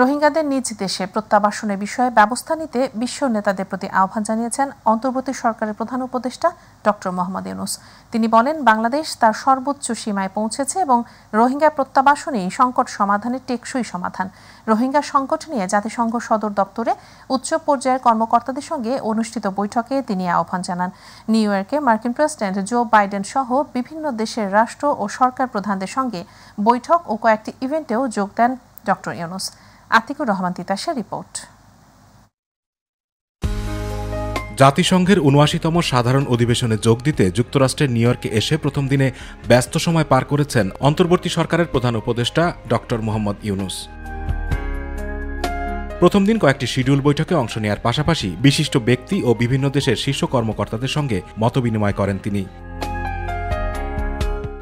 রোহিঙ্গাদের নিজ দেশে প্রত্যাবাসনের বিষয়ে ব্যবস্থা নিতে বিশ্ব নেতাদের প্রতি আহ্বান জানিয়েছেন অন্তর্বর্তী সরকারের প্রধান উপদেষ্টা ডক্টর মোহাম্মদ ইউনূস। তিনি বলেন, বাংলাদেশ তার সর্বোচ্চ সীমায় পৌঁছেছে এবং রোহিঙ্গা প্রত্যাবাসনই সংকট সমাধানের টেকসই সমাধান। রোহিঙ্গা সংকট নিয়ে জাতিসংঘ সদর দপ্তরে উচ্চ পর্যায়ের কর্মকর্তাদের সঙ্গে অনুষ্ঠিত বৈঠকে তিনি আহ্বান জানান। নিউ ইয়র্কে মার্কিন প্রেসিডেন্ট জো বাইডেন সহ বিভিন্ন দেশের রাষ্ট্র ও সরকার প্রধানদের সঙ্গে বৈঠক ও কয়েকটি ইভেন্টেও যোগ দেন ডক্টর ইউনূস। আতিকুর রহমান তিতাসের রিপোর্ট। জাতিসংঘের ৭৯তম সাধারণ অধিবেশনে যোগ দিতে যুক্তরাষ্ট্রের নিউ ইয়র্কে এসে প্রথম দিনে ব্যস্ত সময় পার করেছেন অন্তর্বর্তী সরকারের প্রধান উপদেষ্টা ডক্টর মোহাম্মদ ইউনূস। প্রথম দিন কয়েকটি শিডিউল বৈঠকে অংশ নেওয়ার পাশাপাশি বিশিষ্ট ব্যক্তি ও বিভিন্ন দেশের শীর্ষ কর্মকর্তাদের সঙ্গে মতবিনিময় করেন তিনি।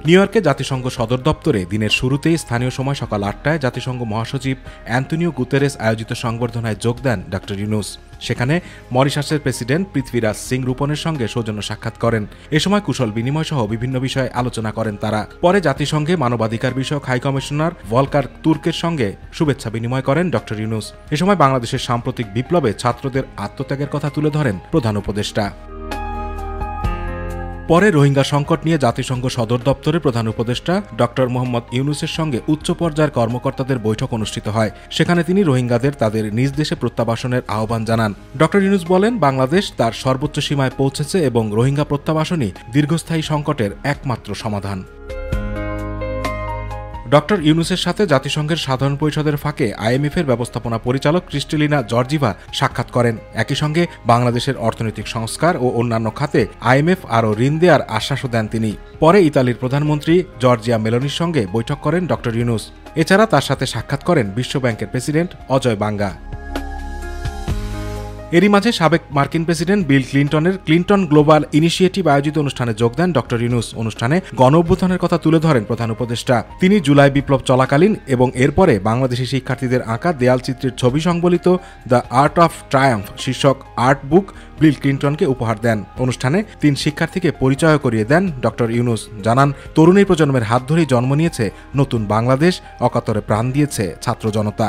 নিউ ইয়র্কে জাতিসংঘ সদর দপ্তরে দিনের শুরুতেই স্থানীয় সময় সকাল ৮টায় জাতিসংঘ মহাসচিব অ্যান্তোনিও গুতেরেস আয়োজিত সংবর্ধনায় যোগ দেন ডক্টর ইউনূস। সেখানে মরিশাসের প্রেসিডেন্ট পৃথ্বীরাজ সিং রূপনের সঙ্গে সৌজন্য সাক্ষাৎ করেন। এ সময় কুশল বিনিময় সহ বিভিন্ন বিষয়ে আলোচনা করেন তারা। পরে জাতিসংঘে মানবাধিকার বিষয়ক হাই কমিশনার ভলকার তুর্কের সঙ্গে শুভেচ্ছা বিনিময় করেন ডক্টর ইউনূস। এ সময় বাংলাদেশের সাম্প্রতিক বিপ্লবে ছাত্রদের আত্মত্যাগের কথা তুলে ধরেন প্রধান উপদেষ্টা। পরে রোহিঙ্গা সংকট নিয়ে জাতিসংঘ সদর দপ্তরে প্রধান উপদেষ্টা ডক্টর মোহাম্মদ ইউনূসের সঙ্গে উচ্চ পর্যায়ের কর্মকর্তাদের বৈঠক অনুষ্ঠিত হয়। সেখানে তিনি রোহিঙ্গাদের তাদের নিজ দেশে প্রত্যাবাসনের আহ্বান জানান। ডক্টর ইউনূস বলেন, বাংলাদেশ তার সর্বোচ্চ সীমায় পৌঁছেছে এবং রোহিঙ্গা প্রত্যাবাসনই দীর্ঘস্থায়ী সংকটের একমাত্র সমাধান। ডক্টর ইউনূসের সাথে জাতিসংঘের সাধারণ পরিষদের ফাঁকে আইএমএফের ব্যবস্থাপনা পরিচালক ক্রিস্টেলিনা জর্জিভা সাক্ষাৎ করেন। একই সঙ্গে বাংলাদেশের অর্থনৈতিক সংস্কার ও অন্যান্য খাতে আইএমএফ আরও ঋণ দেওয়ার আশ্বাসও দেন তিনি। পরে ইতালির প্রধানমন্ত্রী জর্জিয়া মেলোনির সঙ্গে বৈঠক করেন ডক্টর ইউনূস। এছাড়া তার সাথে সাক্ষাৎ করেন বিশ্বব্যাংকের প্রেসিডেন্ট অজয় বাঙ্গা। এরই মাঝে সাবেক মার্কিন প্রেসিডেন্ট বিল ক্লিন্টনের ক্লিন্টন গ্লোবাল ইনিশিয়েটিভ আয়োজিত অনুষ্ঠানে যোগ দেন ডক্টর ইউনূস। অনুষ্ঠানে গণঅভ্যুত্থানের কথা তুলে ধরেন প্রধান উপদেষ্টা। তিনি জুলাই বিপ্লব চলাকালীন এবং এরপরে বাংলাদেশি শিক্ষার্থীদের আঁকা দেয়ালচিত্রের ছবি সংবলিত দ্য আর্ট অফ ট্রায়াম্ফ শীর্ষক আর্ট বুক বিল ক্লিন্টনকে উপহার দেন। অনুষ্ঠানে ৩ শিক্ষার্থীকে পরিচয় করিয়ে দেন ডক্টর ইউনূস। জানান, তরুণী প্রজন্মের হাত ধরেই জন্ম নিয়েছে নতুন বাংলাদেশ, অকাতরে প্রাণ দিয়েছে ছাত্র জনতা।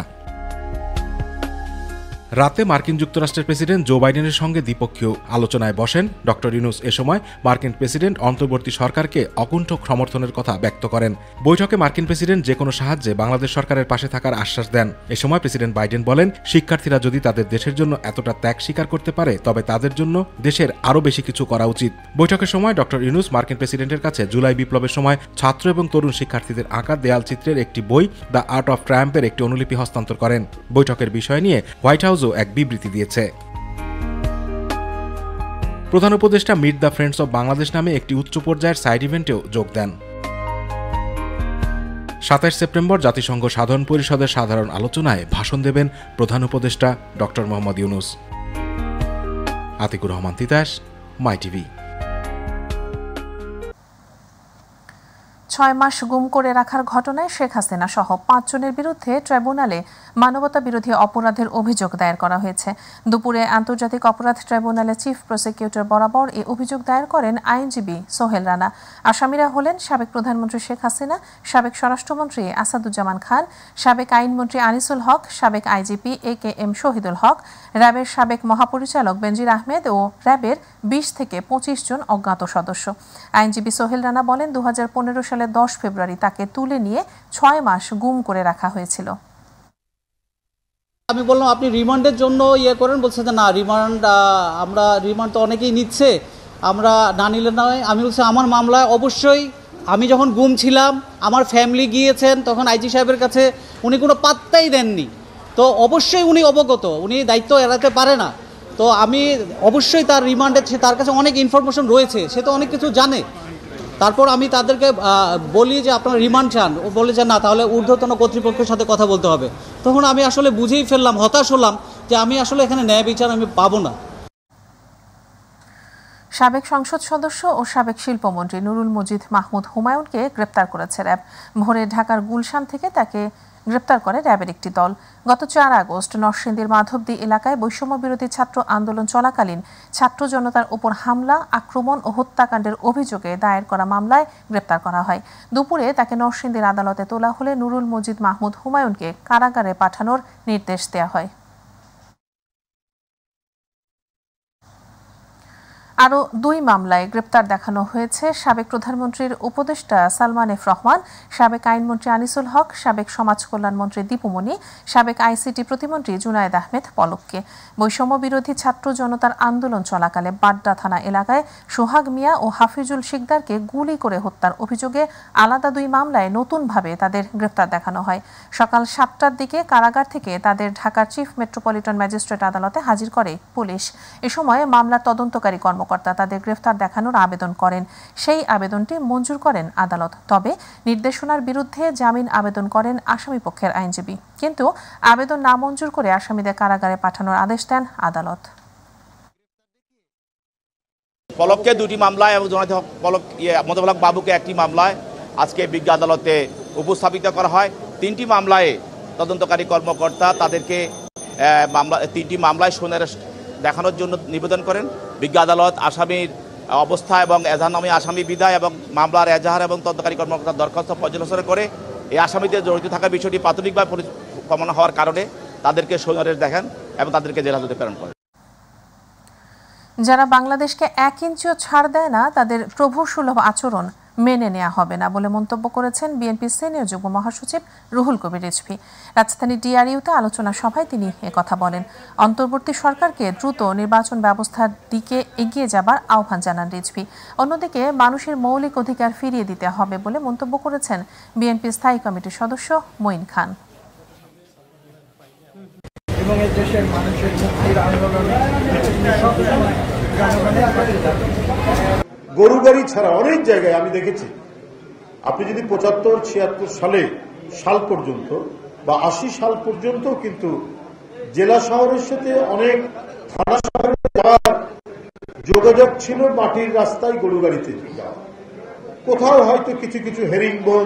রাতে মার্কিন যুক্তরাষ্ট্রের প্রেসিডেন্ট জো বাইডেনের সঙ্গে দ্বিপক্ষীয় আলোচনায় বসেন ডক্টর ইউনূস। এ সময় মার্কিন প্রেসিডেন্ট অন্তর্বর্তী সরকারকে অকুণ্ঠ সমর্থনের কথা ব্যক্ত করেন। বৈঠকে মার্কিন প্রেসিডেন্ট যে কোনো সাহায্যে বাংলাদেশ সরকারের পাশে থাকার আশ্বাস দেন। এ সময় প্রেসিডেন্ট বাইডেন বলেন, শিক্ষার্থীরা যদি তাদের দেশের জন্য এতটা ত্যাগ স্বীকার করতে পারে তবে তাদের জন্য দেশের আরও বেশি কিছু করা উচিত। বৈঠকের সময় ডক্টর ইউনূস মার্কিন প্রেসিডেন্টের কাছে জুলাই বিপ্লবের সময় ছাত্র এবং তরুণ শিক্ষার্থীদের আঁকা দেয়ালচিত্রের একটি বই দ্য আর্ট অফ ট্রায়াম্ফের একটি অনুলিপি হস্তান্তর করেন। বৈঠকের বিষয় নিয়ে হোয়াইট হাউসও এক বিবৃতি দিয়েছে। প্রধান উপদেষ্টা meet the friends of Bangladesh নামে একটি উচ্চ পর্যায়ের সাইড ইভেন্টেও যোগ দেন। ২৭ সেপ্টেম্বর জাতিসংঘ সাধারণ পরিষদের সাধারণ আলোচনায় ভাষণ দেবেন প্রধান উপদেষ্টা ডক্টর মোহাম্মদ ইউনূস। আতিকুর রহমান তিতাস, মাই টিভি। ৬ মাস গুম করে রাখার ঘটনায় শেখ হাসিনা সহ ৫ জনের বিরুদ্ধে ট্রাইব্যুনালে মানবতা বিরোধী অপরাধের অভিযোগ দায়ের করা হয়েছে। দুপুরে আন্তর্জাতিক অপরাধ ট্রাইব্যুনালে চিফ প্রসিকিউটর বরাবর এই অভিযোগ দায়ের করেন আইনজীবী সোহেল রানা। আসামিরা হলেন সাবেক প্রধানমন্ত্রী শেখ হাসিনা, সাবেক স্বরাষ্ট্রমন্ত্রী আসাদুজ্জামান খান, সাবেক আইনমন্ত্রী আনিসুল হক, সাবেক আইজিপি AKM শহীদুল হক, র্যাবের সাবেক মহাপরিচালক বেনজির আহমেদ ও র্যাবের ২০ থেকে ২৫ জন অজ্ঞাত সদস্য। আইনজীবী সোহেল রানা বলেন, ২০১৫ সালে ১০ ফেব্রুয়ারি তাকে তুলে নিয়ে ৬ মাস গুম করে রাখা হয়েছিল। আমি বললাম, আপনি রিমান্ডের জন্য করেন, বলছে যে না, রিমান্ড তো অনেকেই নিচ্ছে, আমরা না নিলে নয়। আমি বলছি, আমার মামলায় অবশ্যই আমি যখন গুম ছিলাম আমার ফ্যামিলি গিয়েছেন, তখন আইজি সাহেবের কাছে উনি কোনো পাত্তাই দেননি। তো অবশ্যই উনি অবগত, উনি দায়িত্ব এড়াতে পারে না। তো আমি অবশ্যই তার রিমান্ডে, তার কাছে অনেক ইনফরমেশন রয়েছে, সে তো অনেক কিছু জানে। তারপর আমি তাদেরকে বলি যে আপনারা রিমান্ড চান, ও বলে যে না, তাহলে ঊর্ধ্বতন কর্তৃপক্ষের সাথে কথা বলতে হবে। তখন আমি আসলে বুঝেই ফেললাম, হতাশ হলাম যে আমি আসলে এখানে ন্যায় বিচার আমি পাবো না। সাবেক সংসদ সদস্য ও সাবেক শিল্পমন্ত্রী নুরুল মজিদ মাহমুদ হুমায়ুনকে গ্রেপ্তার করেছে র্যাব। ভোরে ঢাকার গুলশান থেকে তাকে গ্রেপ্তার করে র্যাবের একটি দল। গত 4 আগস্ট নরসিংদীর মাধবদী এলাকায় বৈষম্য বিরোধী ছাত্র আন্দোলন চলাকালীন ছাত্র জনতার উপর হামলা, আক্রমণ ও হত্যাকাণ্ডের অভিযোগে দায়ের করা মামলায় গ্রেপ্তার করা হয়। দুপুরে তাকে নরসিংদীর আদালতে তোলা হলে নুরুল মজিদ মাহমুদ হুমায়ুনকে কারাগারে পাঠানোর নির্দেশ দেওয়া হয়। আরও 2 মামলায় গ্রেপ্তার দেখানো হয়েছে সাবেক প্রধানমন্ত্রীর উপদেষ্টা সালমান এফ রহমান, সাবেক আইনমন্ত্রী আনিসুল হক, সাবেক সমাজ কল্যাণ মন্ত্রী দীপুমণি, সাবেক আইসিটি প্রতিমন্ত্রী জুনায়েদ আহমেদ পলককে। বৈষম্য বিরোধী ছাত্র জনতার আন্দোলন চলাকালে বাড্ডা থানা এলাকায় সোহাগ মিয়া ও হাফিজুল শিকদারকে গুলি করে হত্যার অভিযোগে আলাদা 2 মামলায় নতুনভাবে তাদের গ্রেপ্তার দেখানো হয়। সকাল 7টার দিকে কারাগার থেকে তাদের ঢাকার চিফ মেট্রোপলিটন ম্যাজিস্ট্রেট আদালতে হাজির করে পুলিশ। এ সময় মামলার তদন্তকারী কর্মকর্তা তাদের গ্রেফতার দেখানোর আবেদন করেন। সেই আবেদনটি মঞ্জুর করেন আদালত। তবে নির্দেশনার বিরুদ্ধে জামিন আবেদন করেন আসামিপক্ষের আইনজীবী। কিন্তু আবেদন না মঞ্জুর করে আসামিদের কারাগারে পাঠানোর আদেশ দেন আদালত। পলককে 2টি মামলায় এবং মোতাবেক বাবুকে 1টি মামলায় আজকে বিজ্ঞ আদালতে উপস্থাপিত করা হয়। 3টি মামলায় তদন্তকারী কর্মকর্তা তাদেরকে 3টি মামলায় শুনানি দেখানোর জন্য নিবেদন করেন। বিজ্ঞ আদালত আসামির অবস্থা এবং এজাহারনামী আসামি বিদায় এবং মামলার এজাহার এবং তদন্তকারী কর্মকর্তার দরখাস্ত পর্যালোচনা করে এই আসামিদের জড়িত থাকার বিষয়টি প্রাথমিকভাবে প্রমাণ হওয়ার কারণে তাদেরকে শুনানি দেখান এবং তাদেরকে জেল হাজতে প্রেরণ করেন। যারা বাংলাদেশকে 1 ইঞ্চিও ছাড় দেয় না তাদের প্রভু সুলভ আচরণ মেনে নেওয়া হবে না বলে মন্তব্য করেছেন বিএনপি সিনিয়র যুগ্ম মহাসচিব রুহুল কবির রিজভী। রাজধানী ডিআরইউতে আলোচনা সভায় তিনি একথা বলেন। অন্তর্বর্তী সরকারকে দ্রুত নির্বাচন ব্যবস্থার দিকে এগিয়ে যাবার আহ্বান জানান রিজভী। অন্যদিকে মানুষের মৌলিক অধিকার ফিরিয়ে দিতে হবে বলে মন্তব্য করেছেন বিএনপি স্থায়ী কমিটির সদস্য মঈন খান। এবং এই দেশের মানুষের মুক্তির আন্দোলনে গরু গাড়ি ছাড়া অনেক জায়গায় আমি দেখেছি, আপনি যদি 75-76 সাল পর্যন্ত বা 80 সাল পর্যন্ত কিন্তু জেলা শহরের সাথে অনেক থানা শহরে যাওয়ার যোগাযোগ ছিল মাটির রাস্তায় গরু গাড়িতে যাওয়া। কোথাও হয়তো কিছু কিছু হেরিং বোন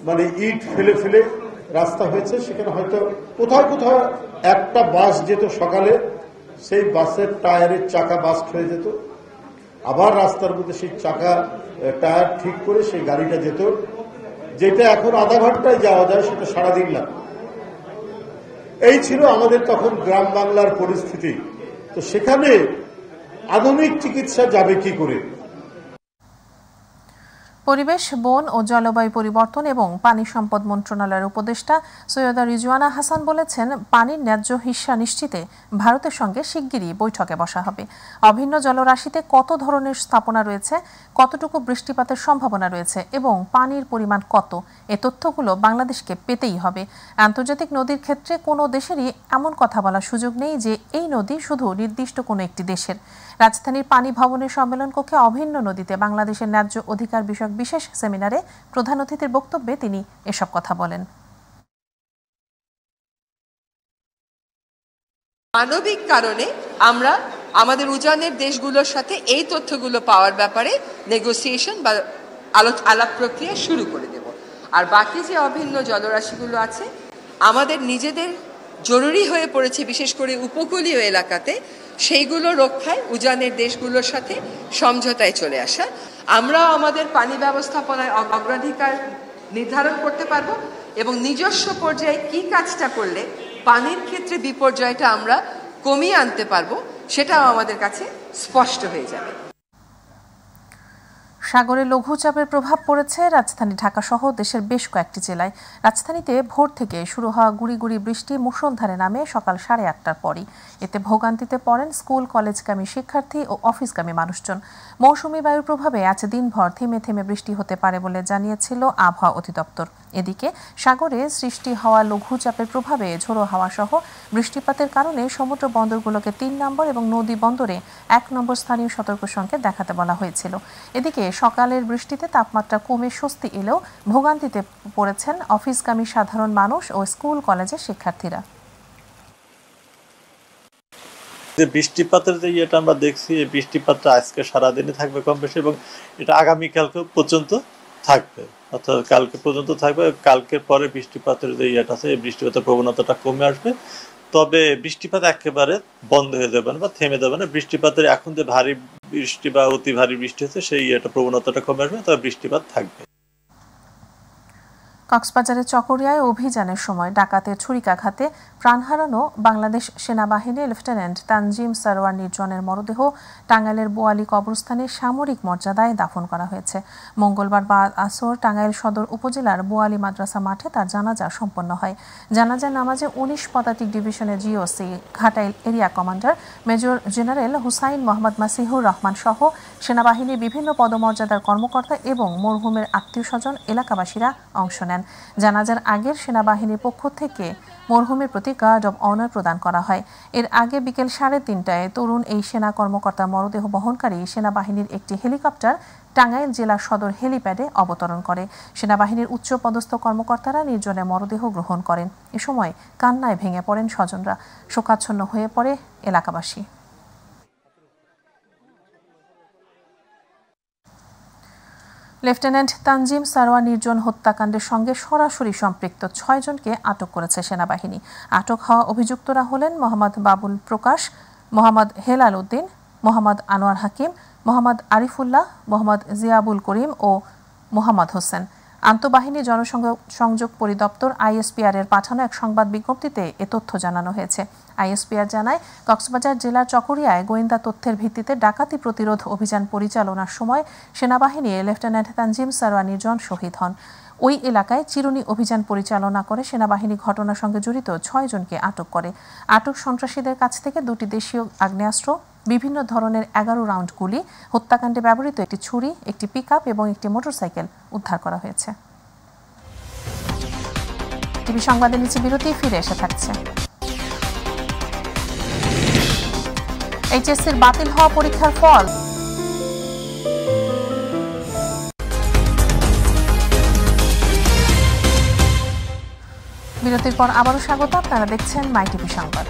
মানে ইট ফেলে ফেলে রাস্তা হয়েছে, সেখানে হয়তো কোথাও কোথাও একটা বাস যেত সকালে, সেই বাসের টায়ারের চাকা বাস্ট হয়ে যেত, আবার রাস্তার মধ্যে সেই চাকা টায়ার ঠিক করে সেই গাড়িটা যেত, যেটা এখন আধা ঘন্টায় যাওয়া যায় সেটা সারাদিন লাগে। এই ছিল আমাদের তখন গ্রাম বাংলার পরিস্থিতি। তো সেখানে আধুনিক চিকিৎসা যাবে কি করে? পরিবেশ, বন ও জলবায়ু পরিবর্তন এবং পানি সম্পদ মন্ত্রণালয়ের উপদেষ্টা সৈয়দা রিজওয়ানা হাসান বলেছেন, পানির ন্যায্য হিস্যা নিশ্চিতে ভারতের সঙ্গে শিগগিরই বৈঠকে বসা হবে। অভিন্ন জলরাশিতে কত ধরনের স্থাপনা রয়েছে, কতটুকু বৃষ্টিপাতের সম্ভাবনা রয়েছে এবং পানির পরিমাণ কত, এ তথ্যগুলো বাংলাদেশকে পেতেই হবে। আন্তর্জাতিক নদীর ক্ষেত্রে কোনো দেশেরই এমন কথা বলার সুযোগ নেই যে এই নদী শুধু নির্দিষ্ট কোনো একটি দেশের। রাজধানীর পানি ভবনের সম্মেলন কক্ষে অভিন্ন নদীতে বাংলাদেশের ন্যায্য অধিকার বিষয়ক বিশেষ সেমিনারে প্রধান অতিথির বক্তব্যে তিনি এসব কথা বলেন। মানবিক কারণে আমরা আমাদের উজানের দেশগুলোর সাথে এই তথ্যগুলো পাওয়ার ব্যাপারে নেগোসিয়েশন বা আলাপ প্রক্রিয়া শুরু করে দেব। আর বাকি যে অভিন্ন জলরাশিগুলো আছে আমাদের নিজেদের জরুরি হয়ে পড়েছে, বিশেষ করে উপকূলীয় এলাকাতে, সেইগুলো রক্ষায় উজানের দেশগুলোর সাথে সমঝোতায় চলে আসা। আমরা আমাদের পানি ব্যবস্থাপনায় অগ্রাধিকার নির্ধারণ করতে পারবো এবং নিজস্ব পর্যায়ে কি কাজটা করলে পানির ক্ষেত্রে বিপর্যয়টা আমরা কমিয়ে আনতে পারবো সেটাও আমাদের কাছে স্পষ্ট হয়ে যাবে। সাগরে লঘুচাপের প্রভাব পড়েছে রাজধানী ঢাকা সহ দেশের বেশ কয়েকটি জেলায়। রাজধানীতে ভোর থেকে শুরু হওয়া গুড়ি গুড়ি বৃষ্টি মুষলধারে নামে সকাল 8:30টার পরই। এতে ভোগান্তিতে পড়েন স্কুল কলেজগামী শিক্ষার্থী ও অফিসগামী মানুষজন। মৌসুমী বায়ুর প্রভাবে আজ দিনভর থেমে থেমে বৃষ্টি হতে পারে বলে জানিয়েছিল আবহাওয়া অধিদপ্তর। এদিকে সাগরে সৃষ্টি হওয়া লঘুচাপের প্রভাবে ঝোড়ো হাওয়া সহ বৃষ্টিপাতের কারণে সমুদ্র বন্দরগুলোকে 3 নম্বর এবং নদী বন্দরে 1 নম্বর স্থানীয় সতর্ক সংকেত দেখাতে বলা হয়েছিল। এদিকে সকালের বৃষ্টিতে তাপমাত্রা কমে স্বস্তি এলেও ভোগান্তিতে পড়েছেন অফিসগামী সাধারণ মানুষ ও স্কুল কলেজের শিক্ষার্থীরা। যে বৃষ্টিপাতের যে ইয়েটা আমরা দেখছি, এই বৃষ্টিপাতটা আজকে সারাদিনে থাকবে কম বেশি এবং এটা আগামীকালকে পর্যন্ত থাকবে, অর্থাৎ কালকে পর্যন্ত থাকবে। কালকের পরে বৃষ্টিপাতের যে ইয়েটা আছে, এই বৃষ্টিপাতের প্রবণতাটা কমে আসবে। তবে বৃষ্টিপাত একেবারে বন্ধ হয়ে যাবে না বা থেমে যাবে না। বৃষ্টিপাতের এখন যে ভারী বৃষ্টি বা অতি ভারী বৃষ্টি হচ্ছে, সেই ইয়েটা প্রবণতাটা কমে আসবে, তবে বৃষ্টিপাত থাকবে। কক্সবাজারের চকরিয়ায় অভিযানের সময় ডাকাতের ছুরিকাঘাতে প্রাণ হারানো বাংলাদেশ সেনাবাহিনীর লেফটেন্যান্ট তানজিম সারোয়ার নির্জনের মরদেহ টাঙ্গাইলের বোয়ালি কবরস্থানে সামরিক মর্যাদায় দাফন করা হয়েছে। মঙ্গলবার বাদ আসর টাঙ্গাইল সদর উপজেলার বোয়ালি মাদ্রাসা মাঠে তার জানাজা সম্পন্ন হয়। জানাজা নামাজে ১৯ পদাতিক ডিভিশনের GOC Ghatail area commander major general Hussain Mohammad Masihur Rahman সহ সেনাবাহিনীর বিভিন্ন পদমর্যাদার কর্মকর্তা এবং মরহুমের আত্মীয়স্বজন এলাকাবাসীরা অংশ নেন। জানাজার আগের সেনাবাহিনীর পক্ষ থেকে মরহুমের প্রতি গার্ড অব অনার প্রদান করা হয়। এর আগে বিকেল 3:30টায় তরুণ এই সেনা কর্মকর্তার মরদেহ বহনকারী সেনাবাহিনীর একটি হেলিকপ্টার টাঙ্গাইল জেলা সদর হেলিপ্যাডে অবতরণ করে। সেনাবাহিনীর উচ্চ পদস্থ কর্মকর্তারা নির্জনের মরদেহ গ্রহণ করেন। এ সময় কান্নায় ভেঙে পড়েন স্বজনরা, শোকাচ্ছন্ন হয়ে পড়ে এলাকাবাসী। লেফটেন্যান্ট তানজিম সারোয়ার নির্জন হত্যাকাণ্ডের সঙ্গে সরাসরি সম্পৃক্ত 6 জনকে আটক করেছে সেনাবাহিনী। আটক হওয়া অভিযুক্তরা হলেন মোহাম্মদ বাবুল প্রকাশ, মোহাম্মদ হেলাল উদ্দিন, মোহাম্মদ আনোয়ার হাকিম, মোহাম্মদ আরিফুল্লাহ, মোহাম্মদ জিয়াবুল করিম ও মোহাম্মদ হোসেন। আন্তঃবাহিনী জনসংযোগ পরিদপ্তর আইএসপিআর এর পাঠানো এক সংবাদ বিজ্ঞপ্তিতে এ তথ্য জানানো হয়েছে। আইএসপিআর জানায়, কক্সবাজার জেলার চকরিয়ায় গোয়েন্দা তথ্যের ভিত্তিতে ডাকাতি প্রতিরোধ অভিযান পরিচালনার সময় সেনাবাহিনী লেফটেন্যান্ট তানজিম সারোয়ার নির্জন শহীদ হন। ওই এলাকায় চিরুনি অভিযান পরিচালনা করে সেনাবাহিনী ঘটনার সঙ্গে জড়িত 6 জনকে আটক করে। আটক সন্ত্রাসীদের কাছ থেকে 2টি দেশীয় আগ্নেয়াস্ত্র, বিভিন্ন ধরনের 11 রাউন্ড গুলি, হত্যাকাণ্ডে ব্যবহৃত একটি ছুরি, একটি পিকআপ এবং একটি মোটরসাইকেল উদ্ধার করা হয়েছে। টিভি সংবাদের নিচে বিরতি, ফিরে এসে থাকছে। এইচএসসির বাতিল হওয়া পরীক্ষার ফল। বিরতির পর আবারও স্বাগত, আপনারা দেখছেন মাই টিভি সংবাদ।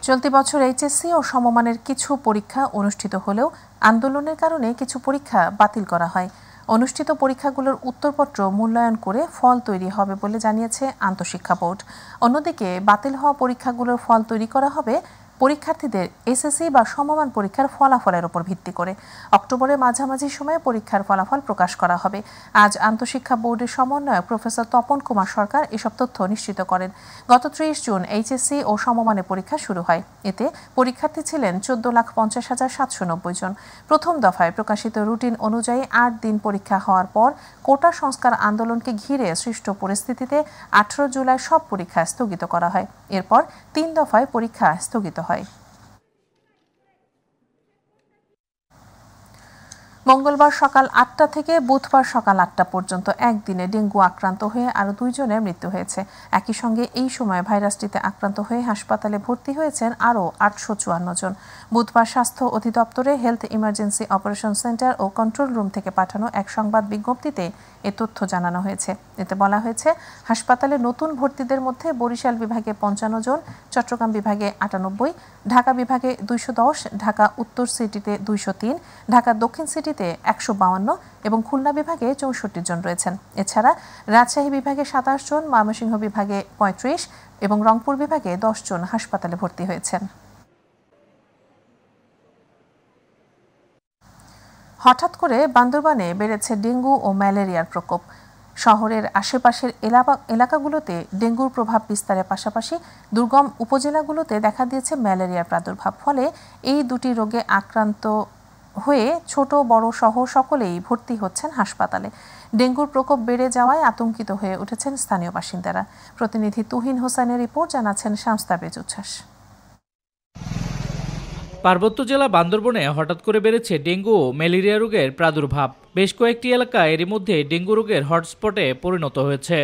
চলতি বছর এইচএসসি ও সমমানের কিছু পরীক্ষা অনুষ্ঠিত হলেও আন্দোলনের কারণে কিছু পরীক্ষা বাতিল করা হয়। অনুষ্ঠিত পরীক্ষাগুলোর উত্তরপত্র মূল্যায়ন করে ফল তৈরি হবে বলে জানিয়েছে আন্তঃশিক্ষা বোর্ড। অন্যদিকে বাতিল হওয়া পরীক্ষাগুলোর ফল তৈরি করা হবে পরীক্ষার্থীদের এসএসসি বা সমমান পরীক্ষার ফলাফলের উপর ভিত্তি করে। অক্টোবরের মাঝামাঝি সময়ে পরীক্ষার ফলাফল প্রকাশ করা হবে। আজ আন্তঃশিক্ষা বোর্ডের সমন্বয়ক প্রফেসর তপন কুমার সরকার এসব তথ্য নিশ্চিত করেন। গত 30 জুন এইচএসসি ও সমমানের পরীক্ষা শুরু হয়। এতে পরীক্ষার্থী ছিলেন 14,50,790 জন। প্রথম দফায় প্রকাশিত রুটিন অনুযায়ী 8 দিন পরীক্ষা হওয়ার পর কোটা সংস্কার আন্দোলনকে ঘিরে সৃষ্ট পরিস্থিতিতে 18 জুলাই সব পরীক্ষা স্থগিত করা হয়। এরপর 3 দফায় পরীক্ষা স্থগিত হয়। মঙ্গলবার সকাল 8টা থেকে বুধবার সকাল 8টা পর্যন্ত একদিনে ডেঙ্গু আক্রান্ত হয়ে আরও 2 জনের মৃত্যু হয়েছে। একই সঙ্গে এই সময় ভাইরাসটিতে আক্রান্ত হয়ে হাসপাতালে ভর্তি হয়েছেন আরও 854 জন। বুধবার স্বাস্থ্য অধিদপ্তরে হেলথ ইমার্জেন্সি অপারেশন সেন্টার ও কন্ট্রোল রুম থেকে পাঠানো এক সংবাদ বিজ্ঞপ্তিতে এ তথ্য জানানো হয়েছে। এতে বলা হয়েছে, হাসপাতালে নতুন ভর্তিদের মধ্যে বরিশাল বিভাগে 55 জন, চট্টগ্রাম বিভাগে 98, ঢাকা বিভাগে 210, ঢাকা উত্তর সিটিতে 203, ঢাকা দক্ষিণ সিটিতে 152 এবং খুলনা বিভাগে 64 জন রয়েছেন। এছাড়া রাজশাহী বিভাগে 27 জন, ময়মনসিংহ বিভাগে 35 এবং রংপুর বিভাগে 10 জন হাসপাতালে ভর্তি হয়েছেন। হঠাৎ করে বান্দরবানে বেড়েছে ডেঙ্গু ও ম্যালেরিয়ার প্রকোপ। শহরের আশেপাশের এলাকাগুলোতে ডেঙ্গুর প্রভাব বিস্তারের পাশাপাশি দুর্গম উপজেলাগুলোতে দেখা দিয়েছে ম্যালেরিয়ার প্রাদুর্ভাব। ফলে এই দুটি রোগে আক্রান্ত হয়ে ছোট বড় সহ সকলেই ভর্তি হচ্ছেন হাসপাতালে। ডেঙ্গুর প্রকোপ বেড়ে যাওয়ায় আতঙ্কিত হয়ে উঠেছেন স্থানীয় বাসিন্দারা। প্রতিনিধি তুহিন হোসেনের রিপোর্ট, জানাচ্ছেন শামস্তাবেজ উচ্ছ্বাস। পার্বত্য জেলা বান্দরবনে হঠাৎ করে বেড়েছে ডেঙ্গু ও ম্যালেরিয়া রোগের প্রাদুর্ভাব। বেশ কয়েকটি এলাকা এরই মধ্যে ডেঙ্গু রোগের হটস্পটে পরিণত হয়েছে।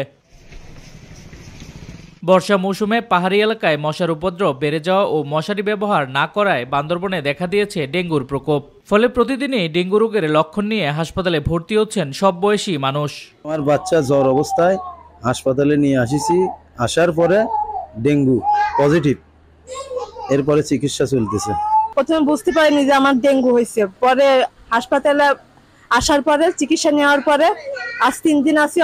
বর্ষা মৌসুমে পাহাড়ি এলাকায় মশার উপদ্রব বেড়ে যাওয়া ও মশারি ব্যবহার না করায় বান্দরবনে দেখা দিয়েছে ডেঙ্গুর প্রকোপ। ফলে প্রতিদিনই ডেঙ্গু রোগের লক্ষণ নিয়ে হাসপাতালে ভর্তি হচ্ছেন সব বয়সী মানুষ। আমার বাচ্চা জ্বর অবস্থায় হাসপাতালে নিয়ে আসিছি, আসার পরে ডেঙ্গু পজিটিভ, এরপরে চিকিৎসা চলতেছে। প্রথমে বুঝতে পারিনি যে আমার ডেঙ্গু হয়েছে, পরে হাসপাতালে আসার পরে চিকিৎসা নেওয়ার পরে আজ 3 দিন আছি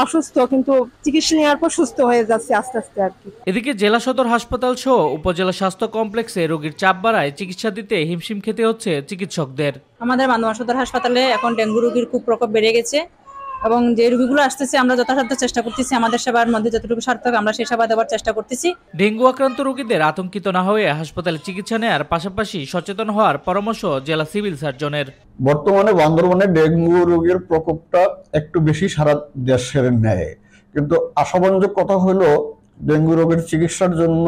অসুস্থ, কিন্তু চিকিৎসা নেওয়ার পর সুস্থ হয়ে যাচ্ছে আস্তে আস্তে আর কি। এদিকে জেলা সদর হাসপাতাল সহ উপজেলা স্বাস্থ্য কমপ্লেক্সে রোগীর চাপ বাড়ায় চিকিৎসা দিতে হিমশিম খেতে হচ্ছে চিকিৎসকদের। আমাদের বান্দরবান সদর হাসপাতালে এখন ডেঙ্গু রোগীর খুব প্রকোপ বেড়ে গেছে এবং যে রোগীগুলো আসতেছে আমরা যথাসাধ্য চেষ্টা করতেছি, আমাদের সেবার মধ্যে যতটুকু সার্থক আমরা সেই সেবা দেওয়ার চেষ্টা করতেছি। ডেঙ্গু আক্রান্ত রোগীদের আতঙ্কিত না হয়ে হাসপাতালে চিকিৎসা নেওয়ার পাশাপাশি সচেতন হওয়ার পরামর্শ জেলা সিভিল সার্জনের। বর্তমানে বান্দরবানে ডেঙ্গু রোগের প্রকোপটা একটু বেশি সারা দেশের ন্যায়, কিন্তু আশাব্যঞ্জক কথা হলো ডেঙ্গু রোগের চিকিৎসার জন্য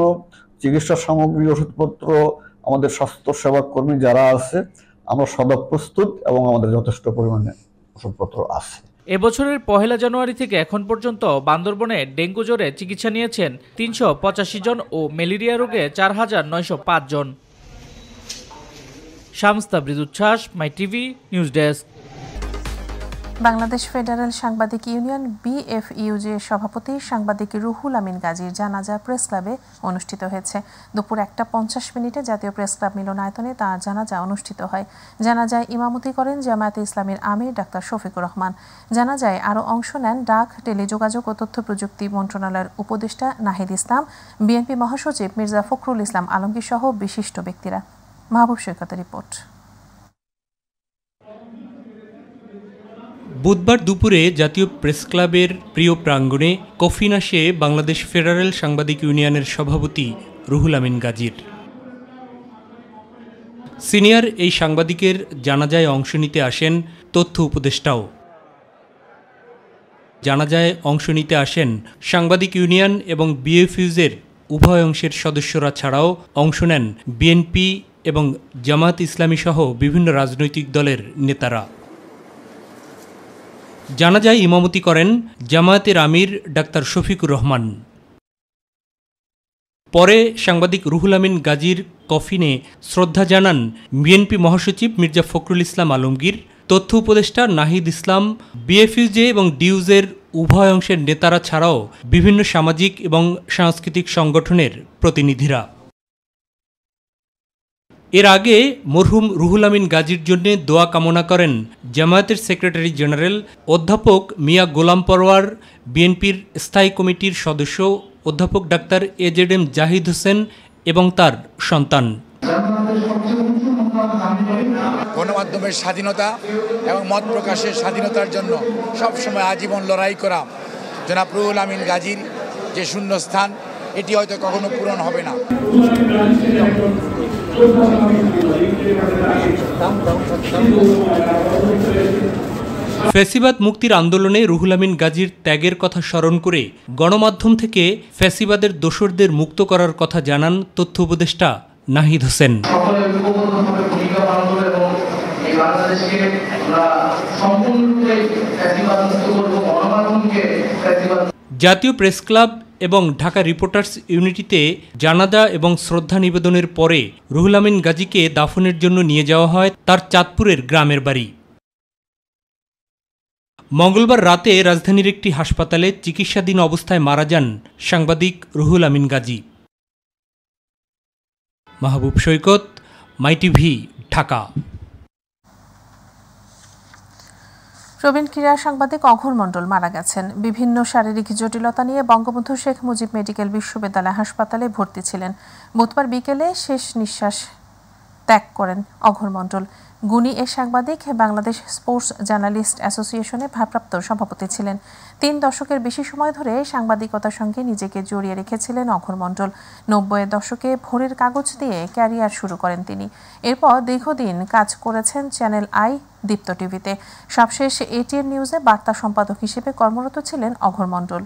চিকিৎসা সামগ্রী, ওষুধপত্র, আমাদের স্বাস্থ্য সেবা কর্মী যারা আছে আমরা সদা প্রস্তুত এবং আমাদের যথেষ্ট পরিমাণে ওষুধপত্র আছে। এবছরের 1 জানুয়ারি থেকে এখন পর্যন্ত বান্দরবনে ডেঙ্গু জ্বরে চিকিৎসা নিয়েছেন 385 জন ও ম্যালেরিয়া রোগে 4905 জন। শামস তাবরিজ উচ্ছ্বাস, my TV news desk. Bangladesh federal সাংবাদিক ইউনিয়ন BFUJ সভাপতি সাংবাদিক রুহুল আমিন গাজীর জানাজা প্রেস ক্লাবে অনুষ্ঠিত হয়েছে। দুপুর 1:50 জাতীয় প্রেস ক্লাব মিলনায়তনে তার জানাজা অনুষ্ঠিত হয়। জানাজায় ইমামতি করেন জামায়াতে ইসলামীর আমির ডাক্তার শফিকুর রহমান। জানাজায় আরও অংশ নেন ডাক, টেলিযোগাযোগ ও তথ্য প্রযুক্তি মন্ত্রণালয়ের উপদেষ্টা নাহিদ ইসলাম, বিএনপি মহাসচিব মির্জা ফখরুল ইসলাম আলমগীর সহ বিশিষ্ট ব্যক্তিরা। মাহবুব সৈকতের রিপোর্ট। বুধবার দুপুরে জাতীয় প্রেস ক্লাবের প্রিয় প্রাঙ্গণে কফিন আসে বাংলাদেশ ফেডারেল সাংবাদিক ইউনিয়নের সভাপতি রুহুল আমিন গাজীর। সিনিয়র এই সাংবাদিকের জানাজায় অংশ নিতে আসেন তথ্য উপদেষ্টাও। জানাজায় অংশ নিতে আসেন সাংবাদিক ইউনিয়ন এবং BFUJের উভয় অংশের সদস্যরা ছাড়াও অংশ নেন বিএনপি এবং জামায়াত ইসলামী সহ বিভিন্ন রাজনৈতিক দলের নেতারা। জানাজায় ইমামতি করেন জামায়াতের আমির ডাক্তার শফিকুর রহমান। পরে সাংবাদিক রুহুল আমিন গাজীর কফিনে শ্রদ্ধা জানান বিএনপি মহাসচিব মির্জা ফখরুল ইসলাম আলমগীর, তথ্য উপদেষ্টা নাহিদ ইসলাম, BFUJ এবং ডিউজের উভয় অংশের নেতারা ছাড়াও বিভিন্ন সামাজিক এবং সাংস্কৃতিক সংগঠনের প্রতিনিধিরা। এর আগে মরহুম রুহুল আমিন গাজীর জন্য দোয়া কামনা করেন জামায়াতের সেক্রেটারি জেনারেল অধ্যাপক মিয়া গোলাম পরওয়ার, বিএনপির স্থায়ী কমিটির সদস্য অধ্যাপক ডাক্তার AZM জাহিদ হোসেন এবং তার সন্তান। গণমাধ্যমের স্বাধীনতা এবং মত প্রকাশের স্বাধীনতার জন্য সবসময় আজীবন লড়াই করা জনাব রুহুল আমিন গাজীর যে শূন্যস্থান, এটি হয়তো কখনো পূরণ হবে না। ফ্যাসিবাদ মুক্তির আন্দোলনে রুহুল আমিন গাজীর ত্যাগের কথা স্মরণ করে গণমাধ্যম থেকে ফ্যাসিবাদের দোসরদের মুক্ত করার কথা জানান তথ্য উপদেষ্টা নাহিদ হোসেন। জাতীয় প্রেস ক্লাব এবং ঢাকা রিপোর্টার্স ইউনিটিতে জানাজা এবং শ্রদ্ধা নিবেদনের পরে রুহুল আমিন গাজীকে দাফনের জন্য নিয়ে যাওয়া হয় তার চাঁদপুরের গ্রামের বাড়ি। মঙ্গলবার রাতে রাজধানীর একটি হাসপাতালে চিকিৎসাধীন অবস্থায় মারা যান সাংবাদিক রুহুল আমিন গাজী। মাহবুব সৈকত, মাই টিভি, ঢাকা। প্রবীণ ক্রীড়া সাংবাদিক অঘোর মণ্ডল মারা গেছেন। বিভিন্ন শারীরিক জটিলতা নিয়ে বঙ্গবন্ধু শেখ মুজিব মেডিকেল বিশ্ববিদ্যালয় হাসপাতালে ভর্তি ছিলেন। বুধবার বিকেলে শেষ নিঃশ্বাস ত্যাগ করেন অঘোর মণ্ডল। গুণী এ সাংবাদিক বাংলাদেশ স্পোর্টস জার্নালিস্ট অ্যাসোসিয়েশনের ভারপ্রাপ্ত সভাপতি ছিলেন। 3 দশকের বেশি সময় ধরে সাংবাদিকতার সঙ্গে নিজেকে জড়িয়ে রেখেছিলেন অঘোর মণ্ডল। 90-এর দশকে ভোরের কাগজ দিয়ে ক্যারিয়ার শুরু করেন তিনি। এরপর দীর্ঘদিন কাজ করেছেন চ্যানেল আই, দীপ্ত টিভিতে। সবশেষ ATN নিউজে বার্তা সম্পাদক হিসেবে কর্মরত ছিলেন অঘোর মণ্ডল।